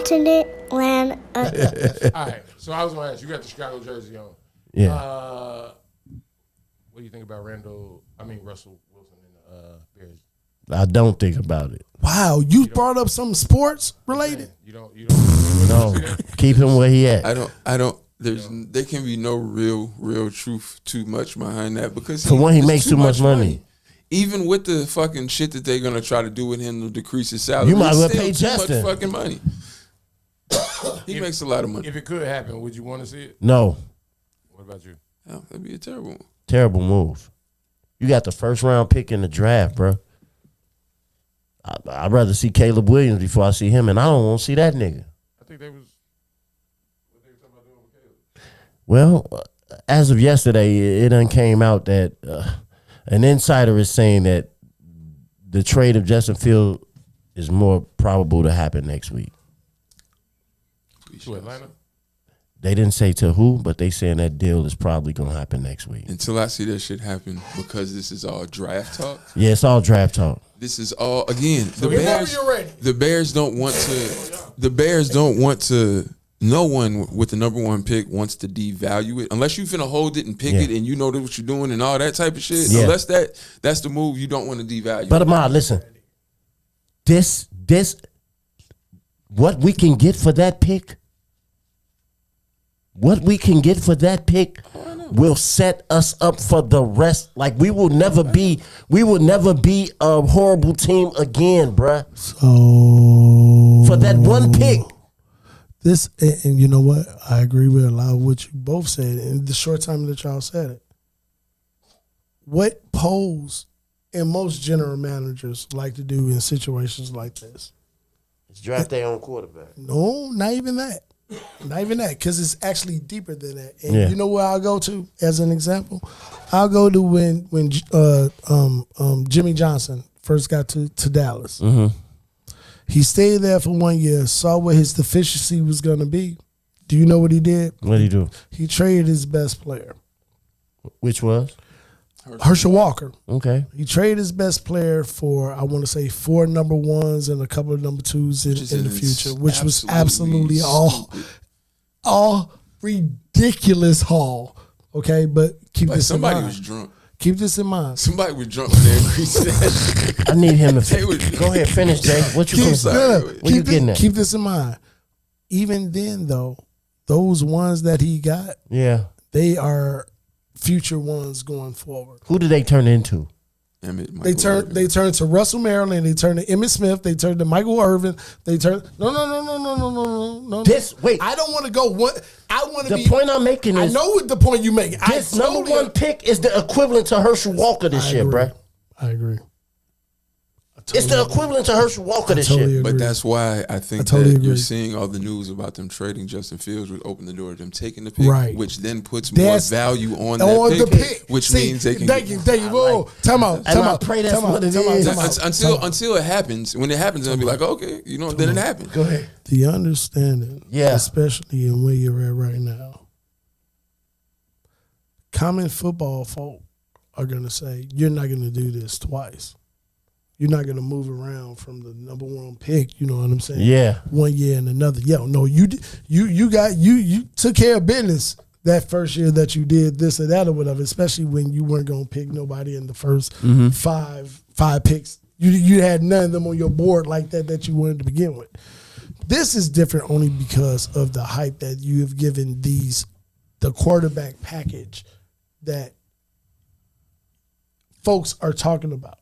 alternate land. All right, so I was going to ask, you got the Chicago jersey on. Yeah. What do you think about Russell Wilson and the Bears? I don't think about it. Wow, you brought up some sports related. You don't No, keep him where he at. I don't. There can be no real truth too much behind that because For one, he makes too much money. Even with the fucking shit that they're gonna try to do with him to decrease his salary, You might as well it's pay still Justin. too much fucking money. He makes a lot of money. If it could happen, would you want to see it? No, What about you? Oh, that'd be a terrible one. terrible move. You got the first round pick in the draft, bro. I'd rather see Caleb Williams before I see him, and I don't want to see that nigga. I think what they were talking about doing with Caleb. Well, as of yesterday, it done came out that an insider is saying that the trade of Justin Fields is more probable to happen next week. To Atlanta? They didn't say to who, but they saying that deal is probably going to happen next week. Until I see that shit happen, because this is all draft talk. Yeah, it's all draft talk. This is all again. The Whenever you're ready. The Bears don't want to. The Bears don't want to. No one with the number one pick wants to devalue it unless you finna hold it and pick it and you know what you're doing and all that type of shit. Yeah. Unless that's the move, you don't want to devalue. But Ahmad, listen, this what we can get for that pick. What we can get for that pick will set us up for the rest. Like we will never be a horrible team again, bruh. So For that one pick. this, and you know what? I agree with a lot of what you both said in the short time that y'all said it. What Pose and most general managers like to do in situations like this? It's draft their own quarterback. No, not even that. Not even that, because it's actually deeper than that. And Yeah. you know where I'll go to as an example? I'll go to when Jimmy Johnson first got to Dallas. Mm-hmm. He stayed there for 1 year, saw what his deficiency was going to be. Do you know what he did? What do you do? He traded his best player, Which was? Herschel Walker. Okay. He traded his best player for, I want to say, 4 number ones and a couple of number twos in the future, which was absolutely all ridiculous haul. Okay, but keep this in mind. Somebody was drunk. Keep this in mind. Somebody was drunk when they increased that. I need him to They was- go ahead, finish, Jay. What you Keep, gonna say? What you getting at? keep this in mind. Even then, though, those ones that he got, Yeah. they are future ones going forward. Who did they turn into? They turned to Russell Maryland. They turned to Emmitt Smith. They turned to Michael Irvin. They turned no. Wait. I don't want to go. What I want to The be. point I'm making is I know what the point you make. this number one pick is the equivalent to Herschel Walker this year, bruh. I agree. It's the equivalent to Herschel Walker this totally year. agree. But that's why I think totally that you're agree. seeing all the news about them trading Justin Fields would open the door to them taking the pick, Right. which then puts That's- more value on the that pick, which See, means they can. Thank you. Whoa, time out. And I pray that's what it is. Until it happens, when it happens, they'll be like, okay, then it happens. Go ahead. The understanding, Yeah. especially in where you're at right now, common football folk are going to say, you're not going to do this twice. You're not going to move around from the number one pick. You know what I'm saying? Yeah. 1 year and another. Yo, no, you took care of business that first year that you did this or that or whatever, especially when you weren't going to pick nobody in the first five picks. You had none of them on your board like that you wanted to begin with. This is different only because of the hype that you have given the quarterback package that folks are talking about.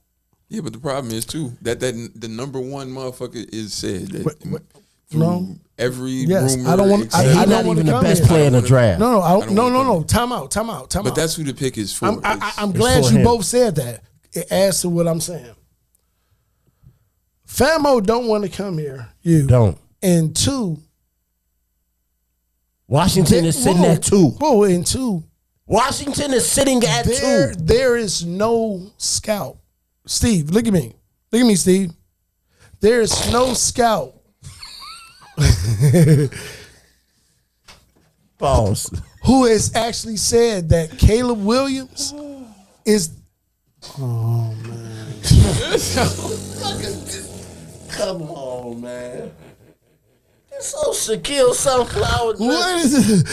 Yeah, but the problem is too that the number one motherfucker is said that No. every Yes, rumor. I don't want. et I, cetera. I He's not don't want even to the come best here. player in the draft. No. Time out. But that's who the pick is for. I'm glad for you him. both said that. It adds to what I'm saying. Famo don't want to come here. You Don't. And two, Washington is sitting at 2. Whoa, and two, Washington is sitting at 2. there is no scout. Steve, look at me. Look at me, Steve. There is no scout. Pause. Who has actually said that Caleb Williams is. Oh man. Come on, man. So Shaquille Sunflower. What is it?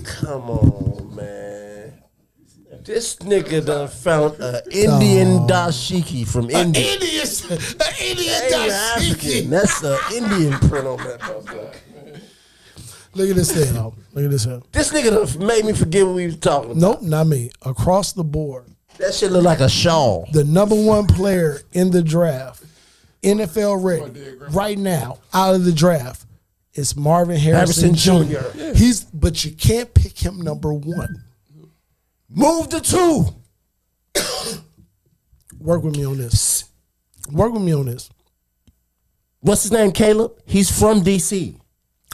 Come on, man. This nigga done found an Indian dashiki from India. Indian Ain't African. dashiki. That's an Indian print on that motherfucker. Look at this thing, though. Look at this here. This nigga done made me forget what we was talking about. Nope, not me. Across the board, That shit look like a shawl. the number one player in the draft, NFL ready, right now, out of the draft, is Marvin Harrison Jr. But you can't pick him number one. Move to 2. Work with me on this. Work with me on this. What's his name, Caleb? He's from DC.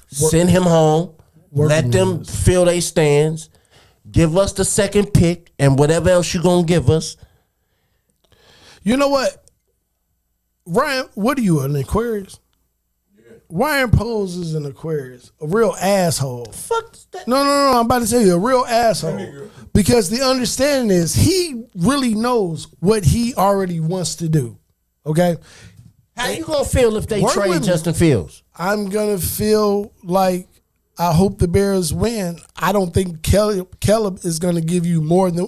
Send him home. Let them fill their stands. Give us the second pick and whatever else you gonna give us. You know what? Ryan, what are you, an Aquarius? Ryan Pose is an Aquarius. A real asshole. Fuck that. No, I'm about to tell you, a real asshole. Because the understanding is he really knows what he already wants to do. Okay? How you gonna feel if they Work trade with me. Justin Fields? I'm going to feel like I hope the Bears win. I don't think Caleb is going to give you more than.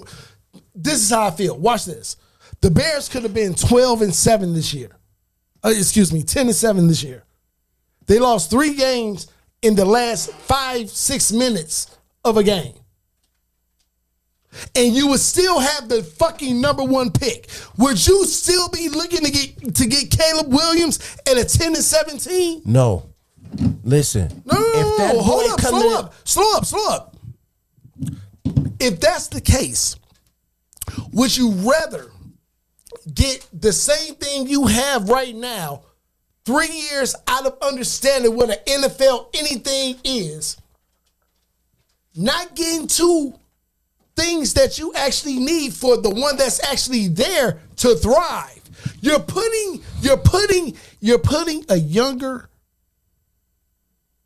This is how I feel. Watch this. The Bears could have been 12-7 this year. 10-7 this year. They lost 3 games in the last 5-6 minutes of a game. And you would still have the fucking number one pick. Would you still be looking to get Caleb Williams at a 10-17? No. Listen. No, If that boy hold up, come slow up. If that's the case, would you rather get the same thing you have right now, 3 years out of understanding what an NFL anything is, not getting to things that you actually need for the one that's actually there to thrive? You're putting a younger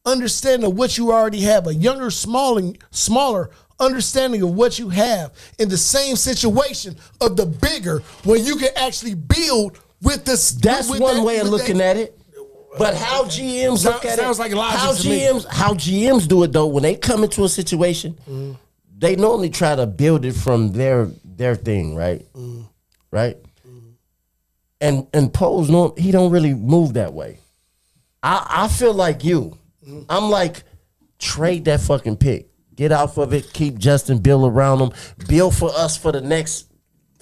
understanding of what you already have, a younger, smaller understanding of what you have in the same situation of the bigger, when you can actually build with this. That's one way of looking at it. But how GMs look at it, sounds like logic to me. how GMs do it though, when they come into a situation, they normally try to build it from their thing, right? Right? And Pose, no, he don't really move that way. I feel like you. I'm like, trade that fucking pick. Get off of it. Keep Justin, build around him. Build for us for the next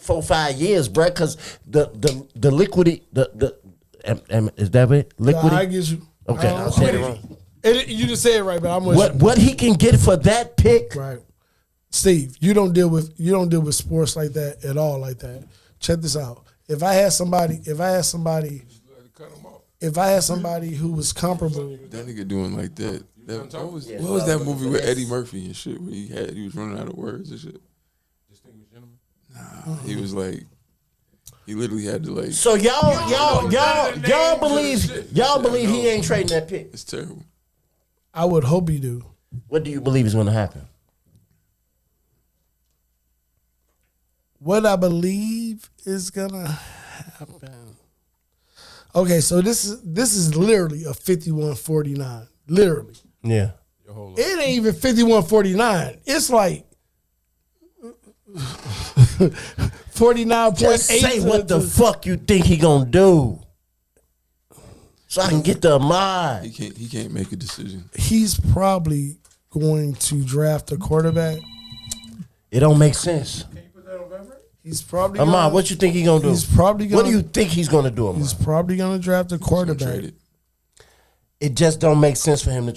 4-5 years, bruh. Because the liquidity, is that it? Liquidity? I get you. Okay, I'll say it wrong. You just say it right, but I'm with you. What he can get for that pick? Right, Steve, you don't deal with sports like that at all. Like that. Check this out. If I had somebody who was comparable, That nigga doing like that. What was that movie with Eddie Murphy and shit where he was running out of words and shit? Distinguished gentleman. Nah, he was like, he literally had to like. So y'all believe he ain't trading that pick? It's terrible. I would hope you do. What do you believe is going to happen? What I believe is gonna happen. Okay, so this is literally a 51-49. Literally. Yeah. It ain't even 51-49. It's like 49.8. Just say what the fuck you think he gonna do, so I can get the Ahmad. He can't make a decision. He's probably going to draft a quarterback. It don't make sense. He's probably Ahmad, what you think he gonna do? He's probably gonna. What do you think he's gonna do, Ahmad? He's probably gonna draft a quarterback. Trade it. It just don't make sense for him to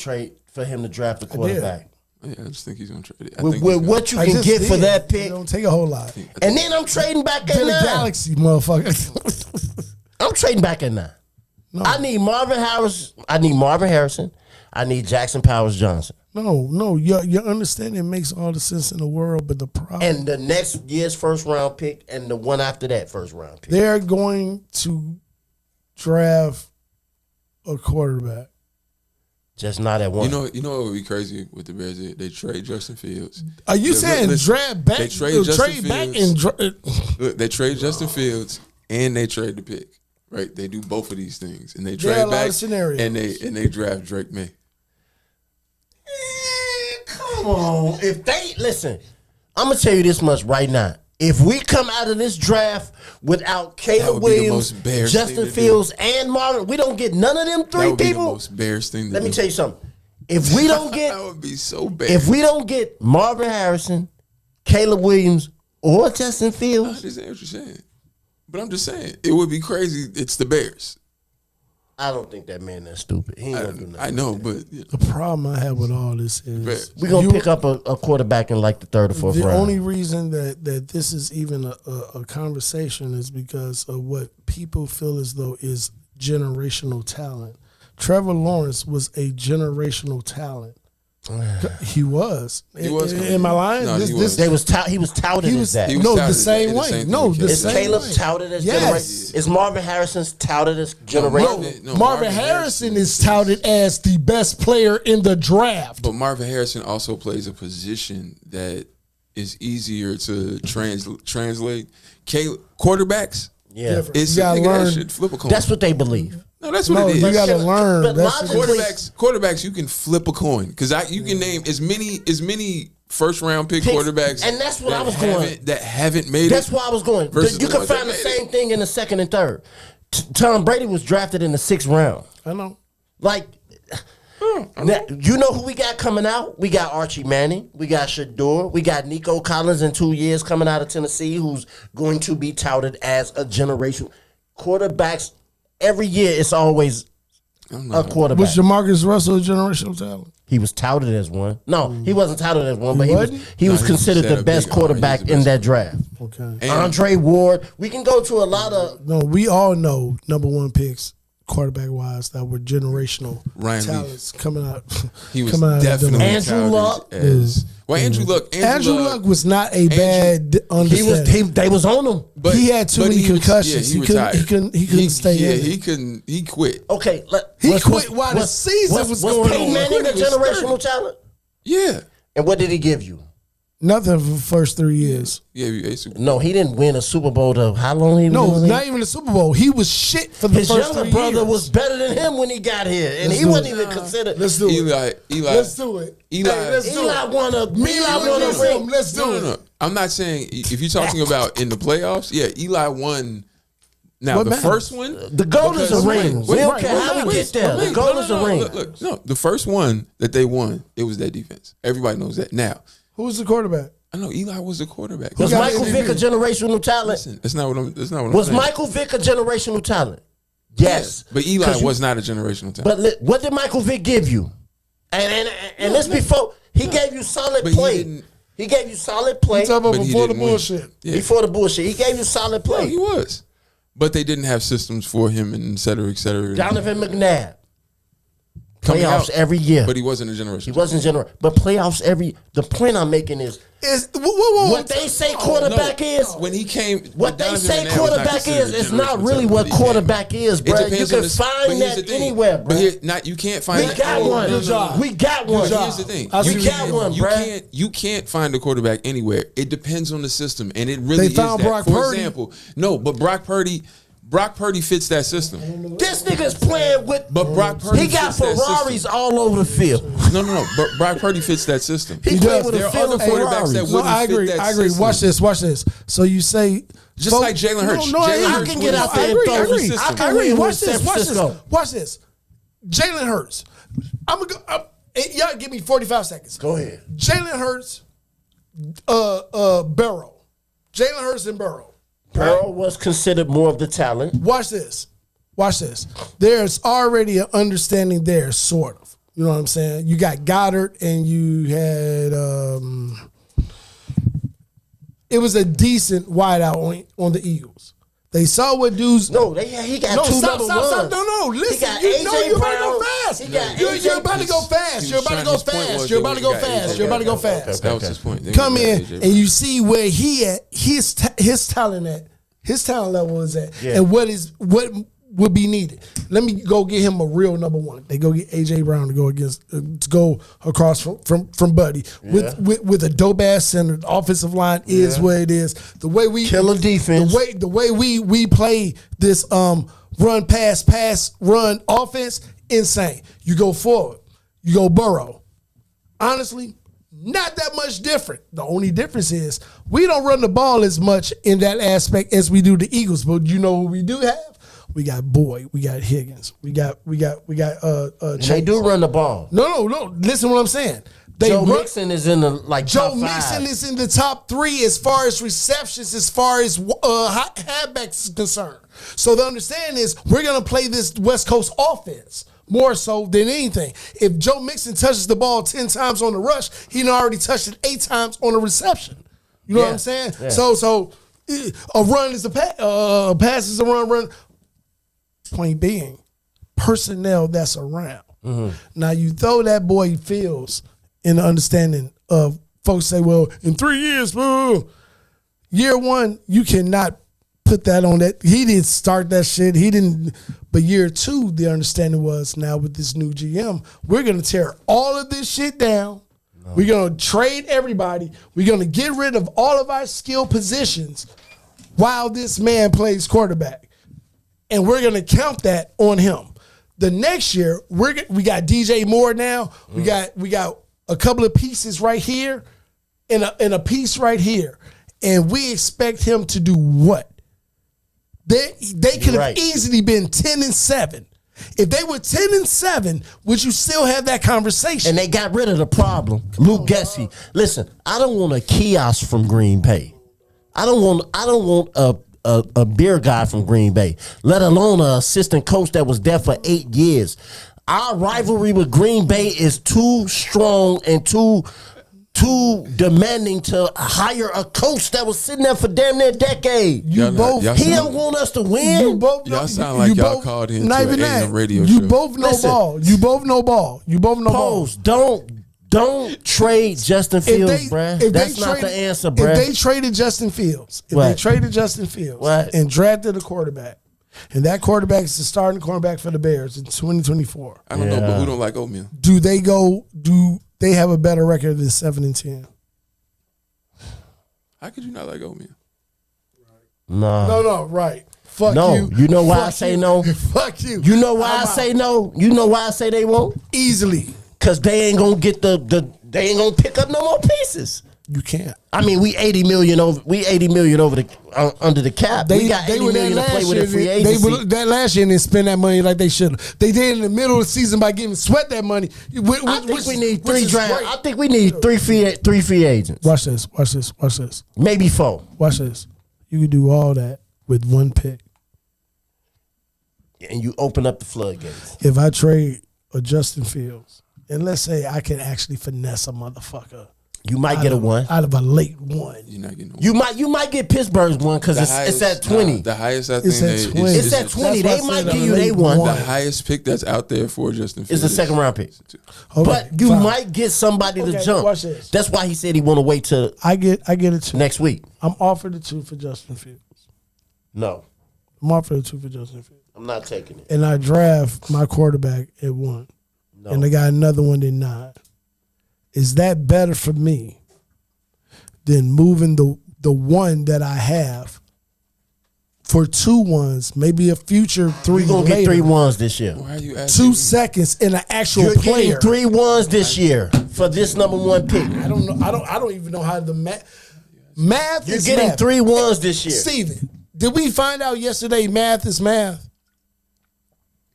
draft a quarterback. Yeah, I just think he's gonna trade it. With what you I can just get for did. that It pick, don't take a whole lot. and then I'm trading back at To the 9. galaxy, motherfucker. I'm trading back at 9. No. I need Marvin Harrison. I need Jackson Powers Johnson. No, your understanding makes all the sense in the world, but the problem, And the next year's first round pick and the one after that first round pick. they're going to draft a quarterback. Just not at one. You know what would be crazy with the Bears? They trade Justin Fields. Are you saying listen, draft back? they trade Justin trade back Fields. and Look, they trade Justin Fields and they trade the pick, right? They do both of these things, and they There are a trade lot back, of scenarios. and they draft Drake May. Come on. If they listen, I'm gonna tell you this much right now. If we come out of this draft without Caleb would be the Williams, most Bears Justin thing to Fields, and Marvin, we don't get none of them That three would be the people. most Bears thing to Let do. me tell you something. If we don't get, That would be so bad. if we don't get Marvin Harrison, Caleb Williams, or Justin I Fields, understand what you're saying, but I'm just saying it would be crazy. It's the Bears. I don't think that man that stupid. He ain't gonna do nothing. I know, but The problem I have with all this is We're gonna pick up a quarterback in like the third or fourth the round. only reason that this is even a conversation is because of what people feel as though is generational talent. Trevor Lawrence was a generational talent. He was. He was. Am I lying? No, he was. He was touted He as was that. he was no, touted the as same that. The way. same No, thing the with Is same Caleb way. touted as Yes. generation? Is Marvin Harrison's touted as generation? No, Marvin Harrison is touted as the best player in the draft. But Marvin Harrison also plays a position that is easier to translate. Quarterbacks, Yeah, Different. it's You gotta nigga, that learn. shit flip a coin. that's what they believe. No, that's what No, it is. you gotta But learn. but That's logically- Quarterbacks, you can flip a coin because you can name as many first round pick Picks, quarterbacks, and that's what that I was going. haven't made That's it. why I was going. versus You the can ones that find the made same it. thing in the second and third. Tom Brady was drafted in the 6th round. I know. Like, now, you know who we got coming out? We got Archie Manning. We got Shador. We got Nico Collins in 2 years coming out of Tennessee, who's going to be touted as a generation. Quarterbacks, every year it's always a quarterback. Was Jamarcus Russell a generational talent? He was touted as one. No, he wasn't touted as one, but he was wasn't? he was No, he considered said the a best big- quarterback he's the in best that draft. Okay. And- Andre Ward. We can go to a lot of No, we all know number one picks, quarterback wise, that were generational Ryan Leaf. talents coming out. He was coming out of definitely the- Andrew touted Luck. as Andrew Luck. Andrew Luck was not a bad understanding. they was on him. But he had too but many he was- concussions. yeah, He couldn't stay Yeah, in it. he couldn't. He quit. Okay, He quit while the season was going Peyton on. Manning a He was generational talent? Yeah, And what did he give you? Nothing for the first 3 years. yeah. A Super No, he didn't win a Super Bowl. To how long he was? No, in the league? not even the Super Bowl. He was shit for the His first younger 3 brother years. was better than him when he got here, and Let's he do wasn't it. even considered. Let's do it. Eli. Let's do it. Eli- Hey, let's do Eli it. won a Let's do ring. it. Let's do No, it. no, no. I'm not saying if you're talking about in the playoffs. Yeah, Eli won. Now What the matters? first one, The goal is a because- ring. We don't care how we get there. The goal is a ring. Look, no, the first one that they won, it was that defense. Everybody knows that. Now, Who's the quarterback? I know Eli was a quarterback. Was got Michael MVP? Vick a generational talent? Listen, that's not what I'm. That's not what Was I'm saying. Michael Vick a generational talent? Yes. But Eli 'Cause you- was not a generational talent. But what did Michael Vick give you? And this before he gave you solid But he play. didn't- He gave you solid play You talking about But he before the didn't win. bullshit. Yeah. before the bullshit. He gave you solid No, play. he was. But they didn't have systems for him and et cetera, et cetera. Donovan McNabb. Coming Playoffs out, every year. But he wasn't a generation. He wasn't general. But playoffs every. The point I'm making is what they say quarterback is. When he came, What they Donovan say McNabb was not quarterback considered is, a it's not generational really talent, what but he quarterback is, It bro. depends You on can the- find but here's that the thing. anywhere, bro. But here, you can't find. We that- got one. Good job. We got one. Good job. Here's the thing. I see We got one, you bruh. You can't find a quarterback anywhere. It depends on the system, and it really They found is that. Brock For Purdy. example, no, but Brock Purdy fits that system. This nigga's playing with. But Brock Purdy He got fits that Ferraris system. all over the field. No. But Brock Purdy fits that system. He He played does. with There a are field of other quarterbacks Ferraris. that No, wouldn't I agree. fit that I agree. system. Watch this. So you say Just like Jalen Hurts. No, I Jalen agree. Hurts I can get out wouldn't there I and fit agree. I throw every agree. this. system. I I can agree. win Watch with this. San Watch this. Francisco. Watch this. Jalen Hurts. I'm gonna go. Y'all give me 45 seconds. Go ahead. Jalen Hurts, Burrow. Jalen Hurts and Burrow. Burrow was considered more of the talent. Watch this. Watch this. There's already an understanding there, sort of. You know what I'm saying? You got Goddard and you had it was a decent wideout on the Eagles. They saw what dudes. No, he got No, two stop. number ones. No, listen. He got You know AJ you're about to Brown. go fast. He got You're AJ about to go fast. You're about to go His point fast. was You're that about to we go got fast. AJ You're about to go Brown. fast. That was his point. They Come got in AJ and you see where he at. His talent level is at, Yeah. and what would be needed. Let me go get him a real number one. They go get AJ Brown to go against to go across from Buddy with a dope ass center. The offensive line is what it is. The way we Killer defense. The way we play this run, pass, run offense, insane. You go forward, you go Burrow. Honestly, not that much different. The only difference is we don't run the ball as much in that aspect as we do the Eagles. But you know what we do have? We got Boyd, we got Higgins, we got. They do run the ball. No. Listen to what I'm saying. Joe Mixon is in the Joe top Mixon five. is in the top 3 as far as receptions, as far as halfbacks is concerned. So the understanding is we're going to play this West Coast offense more so than anything. If Joe Mixon touches the ball 10 times on the rush, he done already touched it 8 times on the reception. You know what I'm saying? Yeah. So a run is a pass is a run. Point being, personnel that's around. Now you throw that boy Fields in the understanding of folks say, well, in 3 years, year 1, you cannot put that on that. He didn't start that shit. He didn't. But year 2, the understanding was now with this new GM, we're going to tear all of this shit down. We're going to trade everybody. We're going to get rid of all of our skill positions while this man plays quarterback. And we're going to count that on him. The next year, we got DJ Moore now. We got a couple of pieces right here and a piece right here. And we expect him to do what? They could have easily been 10-7. If they were 10-7, would you still have that conversation? And they got rid of the problem. Luke Gessie. Listen, I don't want a kiosk from Green Bay. I don't want a beer guy from Green Bay, let alone an assistant coach that was there for 8 years. Our rivalry with Green Bay is too strong and too demanding to hire a coach that was sitting there for damn near a decade. He don't want us to win. You both y'all sound like y'all called in to an AM radio you show. Both know ball. You both know ball. You both know ball. Don't trade Justin Fields, bruh. That's not the answer, bruh. If they traded Justin Fields, and drafted a quarterback, and that quarterback is the starting quarterback for the Bears in 2024. I don't know, but who don't like oatmeal? Do they have a better record than 7-10? How could you not like oatmeal? No, right. Fuck no. you. You know why I say no? Fuck you. You know why I say no? You know why I say they won't? Easily. Because they ain't gonna get they ain't gonna pick up no more pieces. You can't. I mean, we 80 million over the under the cap. We got 80 million to play with in free agency. That last year and didn't spend that money like they should have. They did in the middle of the season by giving Sweat that money. I think we need 3 draft. I think we need three free agents. Watch this. Maybe 4. Watch this. You can do all that with 1 pick. And you open up the floodgates. If I trade a Justin Fields, and let's say I can actually finesse a motherfucker. You might get a 1 out of a late 1. You're not getting. You might get Pittsburgh's 1 because it's at 20. The highest I think it's at 20. They might give you a 1. The highest pick that's out there for Justin Fields is a 2nd round pick. Okay, but you might get somebody to jump. Watch this. That's why he said he want to wait till I get a 2 next week. I'm offered a 2 for Justin Fields. No, I'm offered a 2 for Justin Fields. I'm not taking it. And I draft my quarterback at 1. No. And I got another one at 9. Is that better for me than moving the 1 that I have for 2 1s, maybe a future 3 You're going to get 3 1s this year. Why are you asking 2 me? seconds in an actual You're player. getting 3 1s this year for this number 1 pick. I don't know. I don't even know how the math You're is getting math. 3 1s this year. Steven, did we find out yesterday math is math?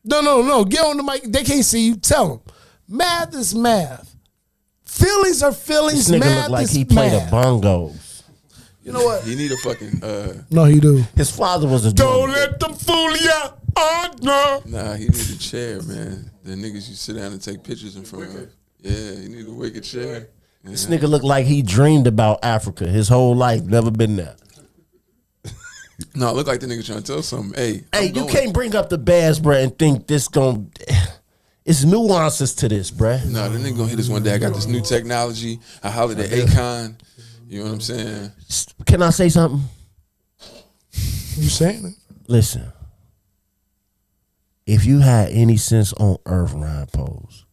No. Get on the mic. They can't see you. Tell them. Math is math. Feelings are feelings. This nigga math look like is he played math. the bongos. You know what? He need a fucking. No, he do. His father was a Don't drummer. let them fool ya. Oh, no. Nah, he need a chair, man. The niggas you sit down and take pictures in front of. Yeah, he need a wicked chair. Yeah. This nigga look like he dreamed about Africa his whole life, never been there. No, it look like the nigga trying to tell something. Hey, You can't bring up the Bears, bruh, and think this gon' it's nuances to this, bruh. No, the nigga gonna hit us one day. I got this new technology. I hollered at Akon. You know what I'm saying? Can I say something? You saying it? Listen. If you had any sense on earth, Ryan Pose,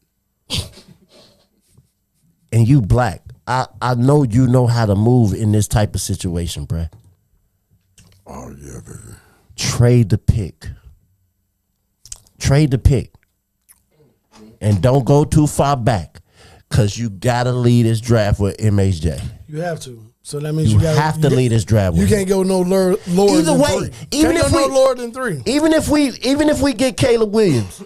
and you black, I know you know how to move in this type of situation, bruh. Oh, yeah, baby. Trade the pick trade the pick. And don't go too far back. Because you got to lead this draft with MHJ. You have to. So that means You you have to lead this draft You with can't go no lower Either than way, 3. even Can't if go we- no lower than 3. Even if we get Caleb Williams,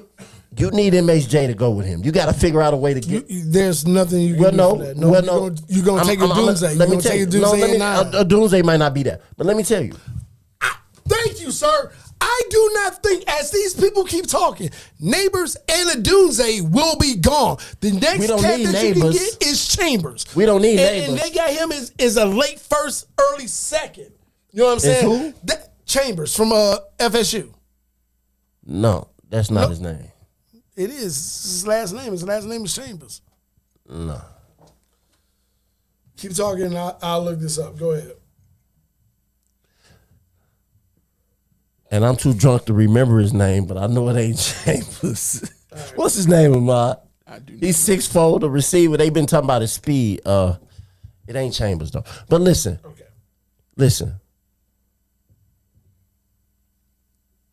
you need MHJ to go with him. You got to figure out a way to get. There's nothing you can Well, do no. for that. No, Well, you're no. You're going to take a doomsday. You're going to take a doomsday at 9. A doomsday might not be that. But let me tell you. Thank you, sir. I do not think, as these people keep talking, Neighbors and a doomsday will be gone. The We next don't cat need that you can Neighbors. get is Chambers. We don't need And Neighbors. they got him as a late first, early second. You know what I'm saying? who? Chambers from FSU. No, that's not his name. It is his last name. His last name is Chambers. No. Keep talking, and I'll look this up. Go ahead. And I'm too drunk to remember his name, but I know it ain't Chambers. What's his name, Ahmad? He's 6'4", the receiver. They've been talking about his speed. It ain't Chambers, though. But listen. Okay. Listen.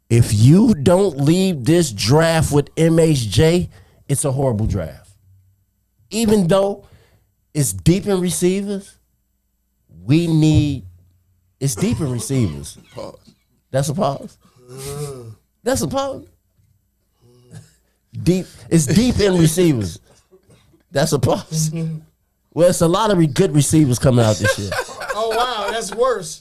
If you don't leave this draft with MHJ, it's a horrible draft. Even though it's deep in receivers, it's deep in receivers. Pause. That's a pause. That's a pause. It's deep in receivers. That's a pause. Well, it's a lot of good receivers coming out this year. Oh, wow. That's worse.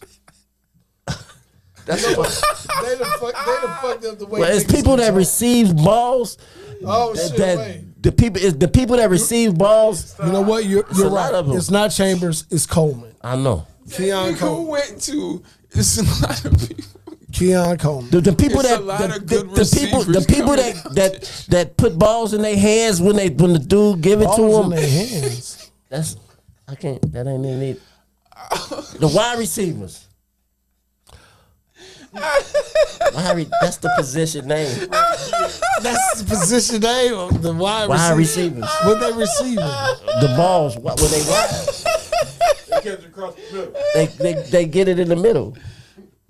That's a pause. They done fucked up the way. Well, it's niggas people be that talking. receive balls. Oh, shit, wait. The people that receive balls. You know what? You're a lot right. of 'em. It's not Chambers. It's Coleman. I know. Keon Who Coleman. went to? It's a lot of people. Keon Coleman. The people It's that a lot of good the people receivers that put balls in their hands when the dude give it Balls to in them. their hands. That ain't even it. The wide receivers. That's the position name. That's the position name of the wide Receivers. What they receiving? The balls when they wide, They catch it across the middle. they get it in the middle,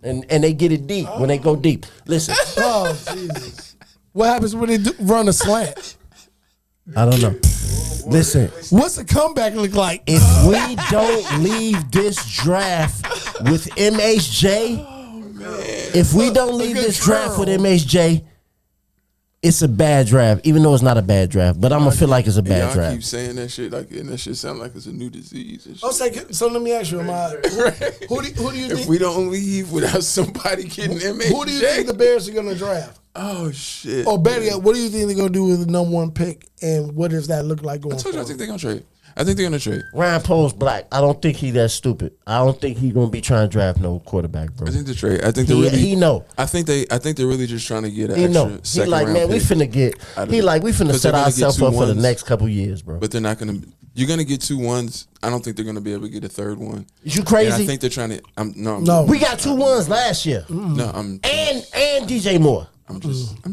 and they get it deep when they go deep. Listen, Oh, Jesus. What happens when they run a slant? I don't know. Listen, What's the comeback look like? if we don't leave this draft with MHJ, if we don't leave good this draft with curl. MHJ, it's a bad draft. Even though it's not a bad draft, but I'm gonna feel like it's a bad Y'all draft. keep saying that shit like, and that shit sound like it's a new disease. And shit. Oh, so let me ask you, who do you If think? we don't leave without somebody getting MHJ, Who do you think the Bears are going to draft? oh shit! Or better yet, what do you think they're going to do with the number 1 pick, and what does that look like going I told you I forward? think they're gonna trade. I think they're gonna trade. Ryan Pohl's black. I don't think he that stupid. I don't think he gonna be trying to draft no quarterback, bro. I think they trade. I think they're He, really. he know. I think they're really just trying to get an He extra know. He second like, round man, we pick. finna get. out of He it. like, we finna 'Cause set they're gonna get ourselves two up for the ones. next couple years, bro. But they're not gonna. You're gonna get 2 1s. I don't think they're gonna be able to get a third one. Is you And crazy? I think they're trying to. No. We got 2 1s last year, No, I'm and DJ Moore. I'm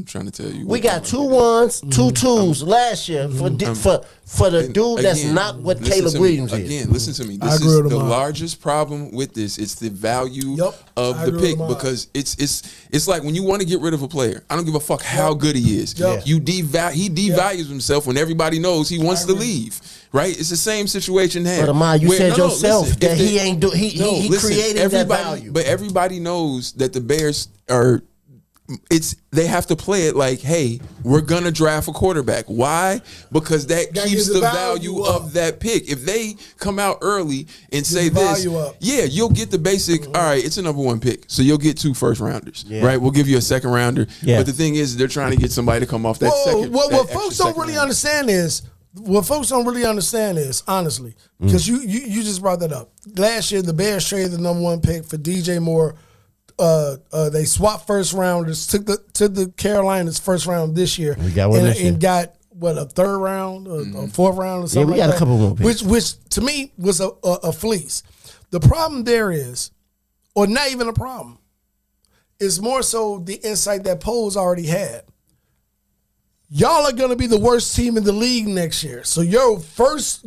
trying to tell you. We what got I'm 2 like. 1s, 2 2s last year for the And dude that's again, not what listen Caleb to me. Williams is. Again, listen to me. I This agree is with the Ahmad. largest problem with this. It's the value Yep, of I the agree pick with Ahmad. because it's like when you want to get rid of a player. I don't give a fuck how good he is. Yep. He devalues himself when everybody knows he wants to agree. leave. Right? It's the same situation here. But Ahmad, you Where- said no, yourself listen, that if he they- ain't do. He listen, created that everybody, value. But everybody knows that the Bears are. They have to play it like, hey, we're gonna draft a quarterback. Why? Because that Gotta keeps get the the value value up. of that pick. If they come out early and say the this, value up. yeah, you'll get the basic. All right, it's a number 1 pick, so you'll get 2 first rounders. Right? We'll give you a second rounder. Yeah. But the thing is, they're trying to get somebody to come off that second. What that folks extra don't second really round. understand is, honestly, because you just brought that up. Last year, the Bears traded the number 1 pick for DJ Moore. They swapped first rounders, took the Carolinas first round this year. We got one this year. and got what, a third round, a fourth round, or something. we got like a couple that, more picks. which to me was a fleece. The problem there is, or not even a problem, is more so the insight that Poles already had. Y'all are gonna be the worst team in the league next year. So your first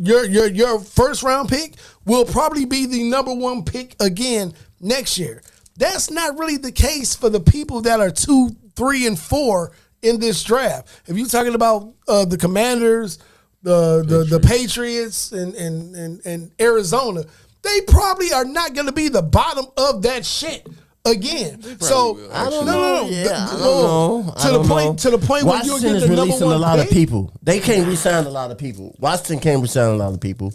round pick will probably be the number 1 pick again next year. That's not really the case for the people that are 2, 3, and 4 in this draft. If you're talking about the Commanders, the Patriots, and Arizona, they probably are not going to be the bottom of that shit again. So will, I don't no, know. Yeah, I don't know. To the point where you're Washington getting is the number releasing one a lot pick. of people. They can't resign a lot of people. Washington can't resign a lot of people.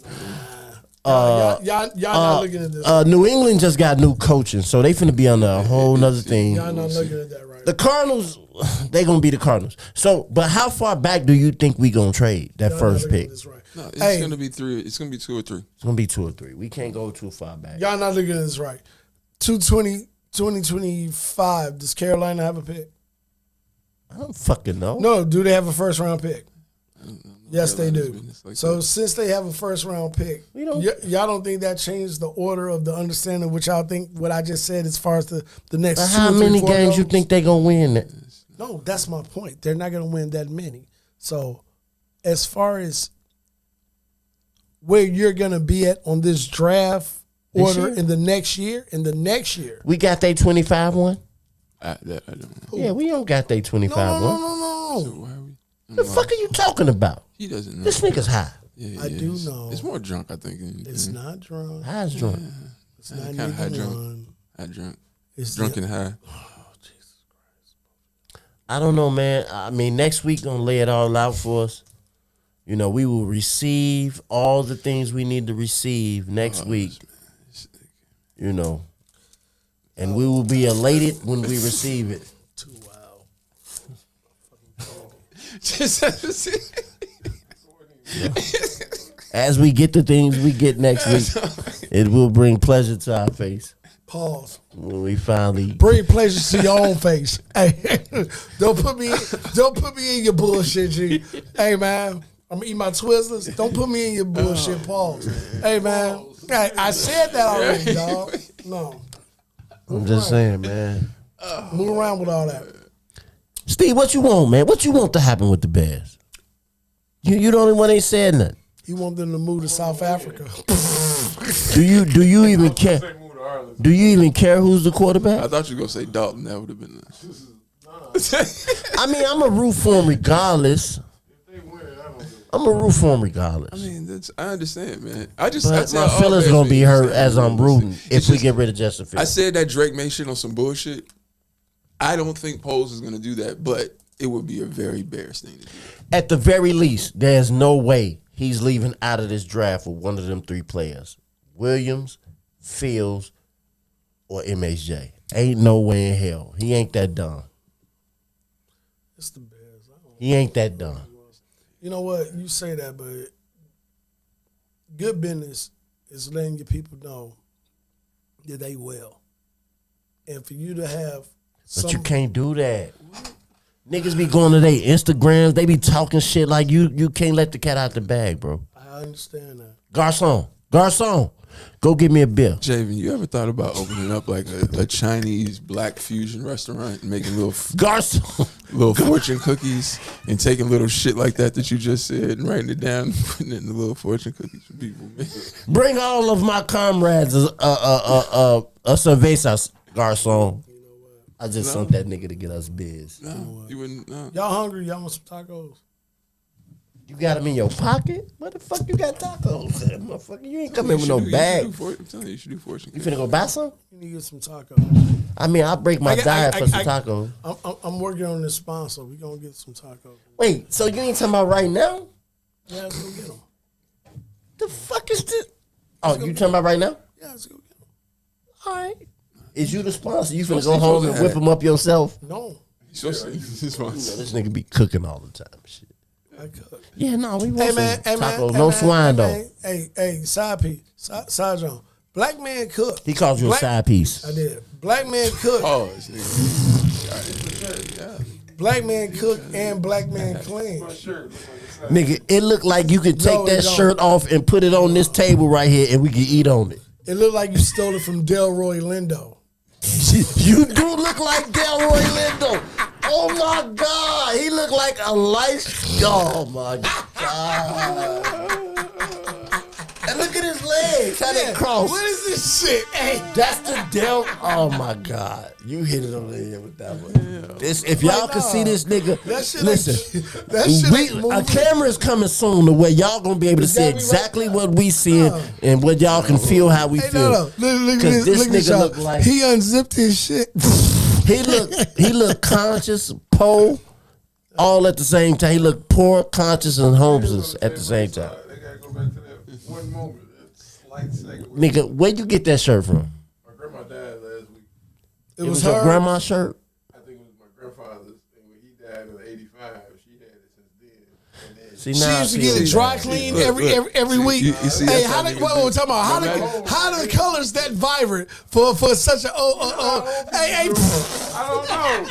Y'all not looking at this. New England just got new coaching, so they finna be on a whole nother thing. Y'all not looking at that right. The Cardinals, they gonna be the Cardinals. So, but how far back do you think we gonna trade that Y'all first not looking pick? at this right. No, it's Hey. gonna be 3. It's gonna be 2 or 3. It's gonna be 2 or 3. We can't go too far back. Y'all not looking at this right. 2025, does Carolina have a pick? I don't fucking know. No, do they have a first round pick? Yes, they Carolina's do. business like So that. since they have a first round pick, y'all don't think that changed the order of the understanding which y'all think what I just said as far as the next But 2 how or 3, many 4 games you goes? think they gonna win? No, that's my point. They're not going to win that many. So as far as where you're going to be at on this draft order year? in the next year, We got they 25 one. I don't know. Yeah, we don't got they 25 no. one. Why are we? The fuck are you talking about? He doesn't know. This nigga's high. Yeah, I do he's- know. It's more drunk, I think. It's not drunk. High's drunk. It's not kinda high neither drunk. one. High drunk. It's Drunk the- and high. I don't know, man. I mean, next week gonna lay it all out for us. You know, we will receive all the things we need to receive next week. You know, and we will be elated when we receive it. Too wild. As we get the things we get next week, it will bring pleasure to our face Pause. when we finally. Bring pleasure to your own face. Hey, don't put me in your bullshit, G. Hey, man, I'm gonna eat my Twizzlers. Don't put me in your bullshit. Pause. Hey, man, I said that already, dog. No, I'm just saying, man. move around with all that. Steve, what you want, man? What you want to happen with the Bears? You the only one ain't said nothing. He want them to move to South Africa. Do you even care? Do you even care who's the quarterback? I thought you were gonna say Dalton. That would have been nice. I mean, I'm a root for him regardless. I'm a root for him regardless. I mean, I understand, man. I But tell my all feelings Bears gonna be fans, hurt as I'm rooting it's if we just- get rid of Justin I Fields. said that Drake made shit on some bullshit. I don't think Poles is gonna do that, but it would be a very Bears thing to do. At the very least, there's no way he's leaving out of this draft with one of them 3 players: Williams, Fields, or MHJ. Ain't no way in hell. He ain't that dumb. It's the Bears. He ain't that dumb. You know what? You say that, but good business is letting your people know that they well. And for you to have But you can't do that. Niggas be going to their Instagrams. They be talking shit like you can't let the cat out the bag, bro. I understand that. Garçon, go get me a beer. Javen, you ever thought about opening up like a Chinese black fusion restaurant and making Garçon. little fortune cookies and taking little shit like that you just said and writing it down and putting it in the little fortune cookies for people, man? Bring all of my comrades a cerveza, garçon. I just sent that nigga to get us biz. No, you wouldn't. No. Y'all hungry? Y'all want some tacos? You got them in your pocket? Where the fuck you got tacos at, motherfucker? You ain't coming with You no should do- bag. I'm telling you, you should do fortune You cookies. finna go buy some? You need to get some tacos. I mean, I'll break my diet for some tacos. I'm working on this sponsor. We gonna get some tacos. Wait, so you ain't talking about right now? Yeah, let's go get them. The fuck is this? Oh, you talking about right now? Yeah, let's go get them. All right. Is you the sponsor? You finna Supposed go to- home supposed and to whip have- them up yourself? No, So this You know, one's this nigga be cooking all the time. Shit. I cook. Yeah, no, we want Hey some man, hey man, tacos. hey, No man, swine hey, though. man. Hey, side piece, side John. Black man cook. He calls you Black- a side piece. I did. Black man cook. oh, this nigga. Black man cook and black man clean. Nigga, it looked like you could take No, it that don't. shirt off and put it on this table right here and we could eat on it. It looked like you stole it from Delroy Lindo. You do look like Delroy Lindo. Oh my God. He looked like a light. Oh my God. And look at his his legs. How they cross. What is this shit? Hey, That's the devil. Oh my God. You hit it over the head with that one. This, if y'all can see this nigga, that shit listen. that shit ain't moving. A camera is coming soon the way y'all gonna be able to see gotta be exactly right what we seeing and what y'all can feel how we Hey, feel. no. Look at Because this. this Look at nigga y'all. look like He unzipped his shit. he look conscious, poor, all at the same time. He look poor, conscious, and homeless at the same time. They gotta go back to that one moment, that slight second. Nigga, where you get that shirt from? My grandma died last week. It It was her. your grandma's shirt? I think it was my grandfather's, and when he died in '85, she had it since then. And then See, She now I used to feel get it bad. dry clean Look, every look. week. You see, Hey, that's how how the niggas do. talking about how the colors that vibrant for such a hey I don't know.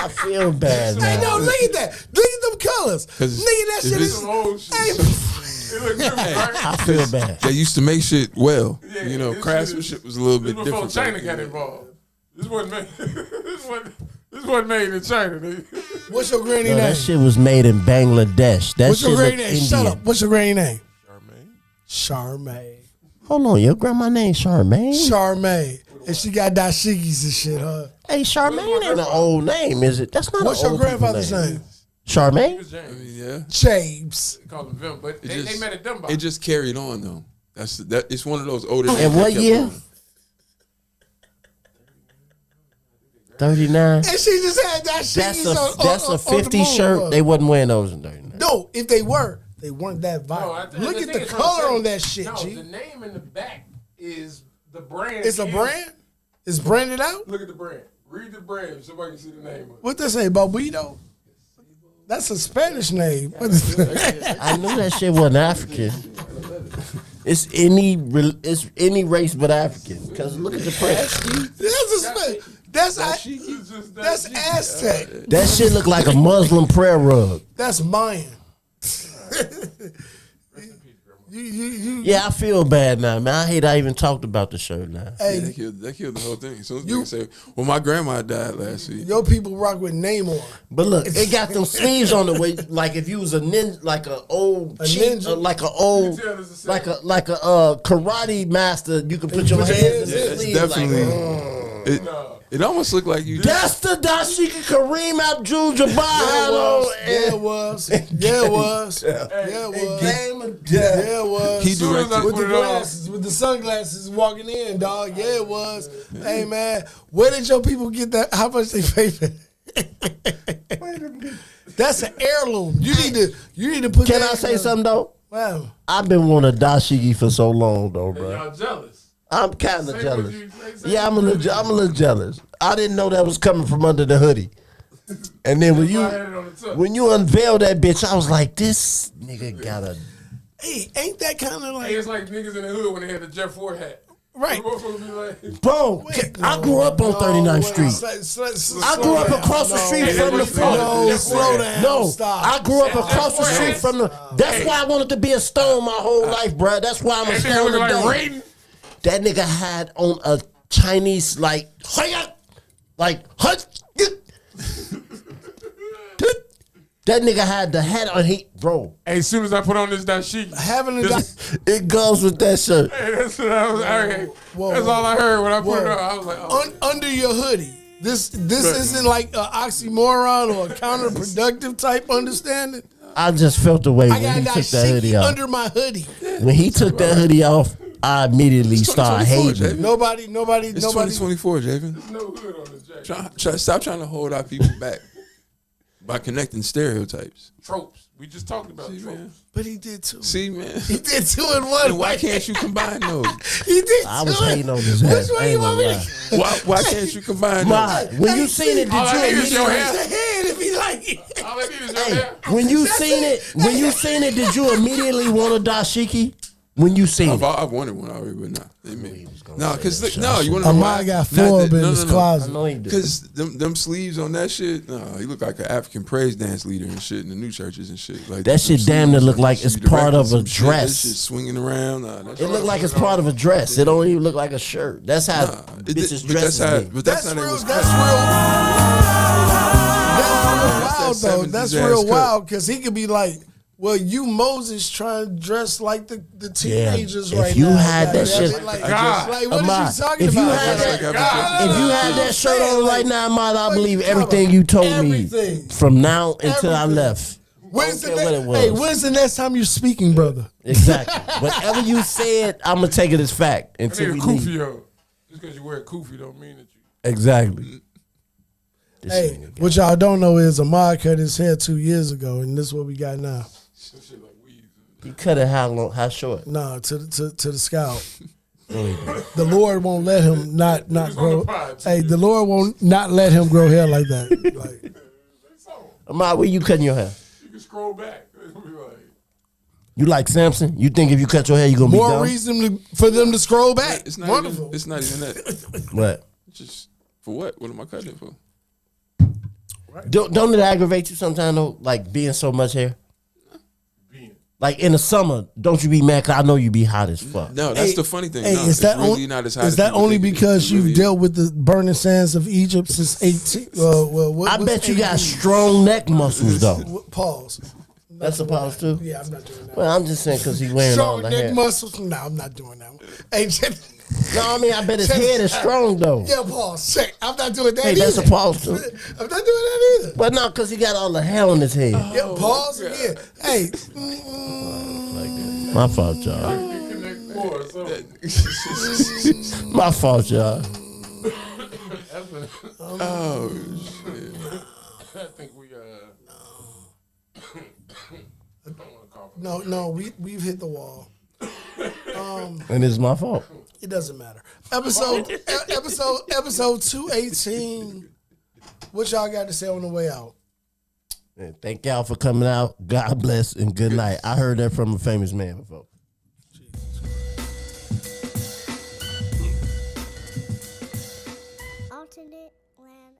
I feel bad hey now. no look at that, look at them colors, 'Cause nigga, that if shit it's is Some old shit. hey, It look good, right? I feel bad. They used to make shit well. Yeah, You know, this craftsmanship was a little This bit before different. China back got then. involved. This wasn't made. This wasn't made in China. Nigga. what's your granny No, name? that shit was made in Bangladesh. That What's shit your look granny name? Indian. Shut up. What's your granny name? Charmaine. Charmaine. Hold on, your grandma named Charmaine? Charmaine. And she got dashikis and shit, huh? Hey, Charmaine ain't an old name, is it? That's not What's an your old people grandfather's name? He Charmaine? was I James. mean, yeah. James. They called him Vim, but they just- met at Dunbar. It just carried on though. That it's one of those older. And names what that kept year? going. 39? And she just had dashikis That's a on 50 the shirt. moon. They wasn't wearing those in 39. No, if they were, they weren't that violent. Look the at thing the is color what I'm on that saying. shit, No, G. the name in the back is the brand. It's a is- brand? It's branded out? Look at the brand. Read the brand. Somebody can see the name of it. What they say, Bobuito? That's a Spanish name. I knew that shit wasn't African. It's any race but African. Because look at the press. That's Aztec. That shit look like a Muslim prayer rug. That's Mayan. You Yeah, I feel bad now, man. I hate I even talked about the shirt now. Yeah, hey, that killed the whole thing. As soon as you say, "Well, my grandma died last week." your people rock with Namor. But look, it got them sleeves on the way. Like if you was a ninja, like a old cheat, ninja? like a old, You can tell it's the like a karate master. You can put your put your hands in hands the in. It's sleeves. definitely. Like, It almost looked like you. that's the Dashika Kareem Abdul-Jabbar had on. Yeah, it was. Yeah, it was. Yeah, it was. Game of death. Yeah, it was. He soon as I directed. with the put it on. glasses, with the sunglasses walking in, dog. Yeah, it was. Hey, man, where did your people get that? How much they pay for it? That's an heirloom. You need to put Can that I say in, something though? Wow. I've been wanting a dashiki for so long though, bro. Y'all jealous. I'm kind Say of what jealous. you- say Yeah, I'm a what you little, I'm a little jealous. I didn't know that was coming from under the hoodie. And then I had it on the top. when you unveiled that bitch, I was like, this nigga got a. Hey, ain't that kind of Hey, like it's like niggas in the hood when they had the Jeff Ford hat. right? Motherfuckers be like, Bro, I grew up on 39th Street. I grew up across the street from the front. No, slow down. No, Stop. I grew up across the street from the. That's why I wanted to be a stone my whole life, bro. That's why I'm a that nigga stone looking like today. Raiden. That nigga had on a Chinese like that nigga had the hat on. Bro, Hey, as soon as I put on this dashiki, Having a it goes with that shirt. hey, that's what I was. Whoa, That's all I heard when I put it whoa. on. I was like, oh. under your hoodie. This isn't like an oxymoron or a counterproductive type understanding. I just felt the way I when he got took that hoodie dashiki off. under my hoodie. When he took that hoodie off, I immediately started 2024, hating. Javen. Nobody. It's 2024, Javen. no hood on this jacket. Stop trying to hold our people back by connecting stereotypes. Tropes. We just talked about See, tropes. man. But he did too. See, man. He did two in one. And why can't you combine those? He did. I was two in- hating on his Which ass. one I you ain't want gonna me lie. to? Why can't you combine Ma, those? when you seen it, All I did need you is your immediately? hair. The head if he like it. All I need is your hair. When you seen it, did you immediately want a dashiki? When you seen it, I've wanted one already, but nah. No, because you want to know Amar why? got Not four that- in his I closet. know he did. Because them sleeves on that shit, he look like an African praise dance leader and shit in the new churches and shit. Like That shit damn near look like it's you directing part of a some shit, that dress. shit swinging around. That It looked like it's part of a dress. It don't even look like a shirt. That's how bitches but dresses that's how. be. But that's That's how they real. was That's cut. real. That's real wild though. that That's 70s real ass wild because he could be like Well, you Moses trying to dress like the teenagers if right you now. had that goddamn shit- it, like, God. like, what Ahmad, is you talking if you about? had Like, that, if you had that shirt on right now, Ahmad, I What believe you talking everything about? you told Everything. me from now until I Everything. left. When's the care what it was. Hey, when's the next time you're speaking, brother? Exactly. Whatever you said, I'm gonna take it as fact I until need we a leave. kufi, yo. Just because you wear a kufi don't mean that you. Exactly. This Hey, nigga got- what y'all don't know is Ahmad cut his hair 2 years ago, and this is what we got now. Some shit like weave. he cut it how long? How short? Nah, to the scalp. The Lord won't let him not was on grow. the pod, too. Hey, the Lord won't not let him grow hair like that. Like, Ahmad, where you cutting your hair? You can scroll back. It'll be like, You like Samson? You think if you cut your hair, you gonna more be dumb? reason for them to scroll back. It's not Wonderful. even. It's not even that. What? It's just for what? What am I cutting it for? Don't it aggravate you sometimes though? Like being so much hair. being. Like in the summer, don't you be mad? Cause I know you be hot as fuck. No, that's Hey, the funny thing. Hey, no, is it's that really only, not as hot is as that people only think it is. because It you've really dealt with the burning sands of Egypt since 18? I bet you got strong neck muscles though. Pause. That's a pause too. Yeah, I'm not doing that. Well, I'm just saying because he wearing all Strong the neck hair. muscles? No, I'm not doing that one. Hey, No, I mean I bet his head is strong though. yeah, pause. Check. I'm not doing that Hey, either. that's a pause too. I'm not doing that either. But no, because he got all the hair on his head. Yeah, pause again. Hey, My fault, y'all. Connect more or something. My fault, y'all. Oh shit! I think we I don't want to call it. no, we've hit the wall. And it's my fault. It doesn't matter. Episode 218. What y'all got to say on the way out? And thank y'all for coming out. God bless and good night. I heard that from a famous man before. Alternate land